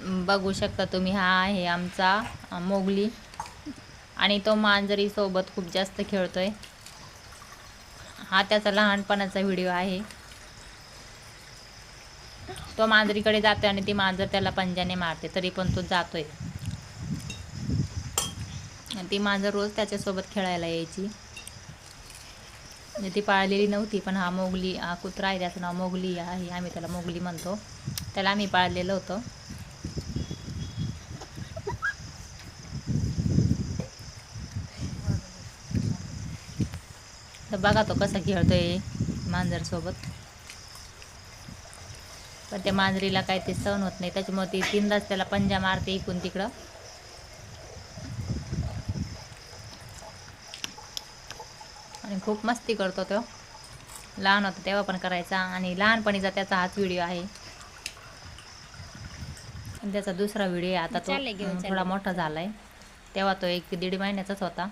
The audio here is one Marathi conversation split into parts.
बघू शकता तुम्ही, हा आहे आमचा मोगली आणि तो मांजरी सोबत खूप जास्त खेळतोय. हा त्याचा लहानपणाचा व्हिडिओ आहे. तो मांजरीकडे जातोय आणि ती मांजर त्याला पंजाने मारते, तरी पण तो जातोय. ती मांजर रोज त्याच्यासोबत खेळायला यायची. म्हणजे ती पाळलेली नव्हती, पण हा मोगली, हा कुत्रा आहे, त्याचं नाव मोगली आहे, आम्ही त्याला मोगली म्हणतो. त्याला आम्ही पाळलेलं होतं. तर बघा तो कसा खेळतोय मांजरसोबत. पण त्या मांजरीला काही ते सहन होत नाही, त्याच्यामुळे ती 3दाच त्याला पंजा मारते इकडून तिकडं. आणि खूप मस्ती करतो तो. लहान होता तेव्हा पण करायचा, आणि लहानपणीचा त्याचा हाच व्हिडिओ आहे. आणि त्याचा दुसरा व्हिडिओ आहे, आता तो थोडा मोठा झालाय. तेव्हा तो 1-1.5 महिन्याचाच होता.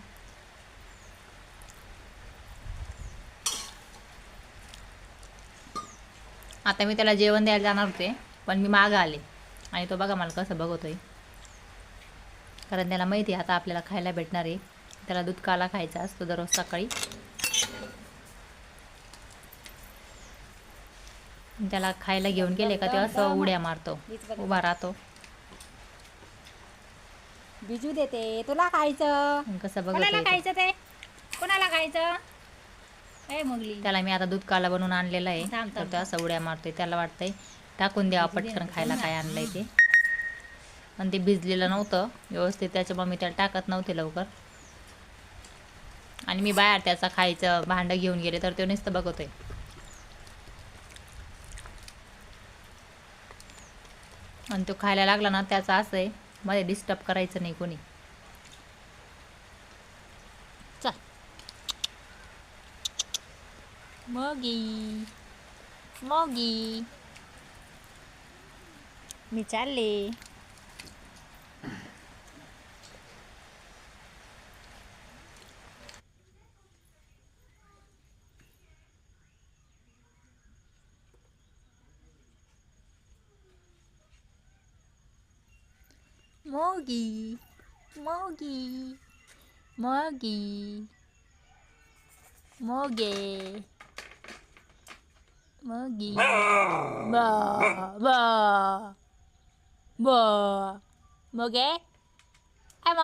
आता मी त्याला जेवण द्यायला जाणार होते, पण मी मागं आले आणि तो बघा मला कसं बघतोय. कारण त्याला माहिती आहे आता आपल्याला खायला भेटणार आहे. त्याला दूध काला खायचा असतो दररोज सकाळी. त्याला खायला घेऊन गेले का ते असं उड्या मारतो, उभा राहतो. बिजू देते तुला खायचं. कसं कोणाला बघतोय तो. खायचं ते, कोणाला खायचं. ए मोगली, त्याला मी आता दूध काला बनवून आणलेला आहे, तर तो असं उड्या मारतोय. त्याला वाटतंय टाकून द्यावा पटकन खायला काय आणलंय ते. पण ते भिजलेलं नव्हतं व्यवस्थित, त्याच्यामुळे मी त्याला टाकत नव्हते लवकर. आणि मी बाहेर त्याचा खायचं भांडं घेऊन गेले तर तो नुसतं बघतोय. आणि तो खायला लागला ना, त्याचं असं आहे मध्ये डिस्टर्ब करायचं नाही कोणी. चल मोगी, मोगी, मी चालले. मोगी, मोगी, मोगी, मोगे, मोगी, बा बा बा, मोगे.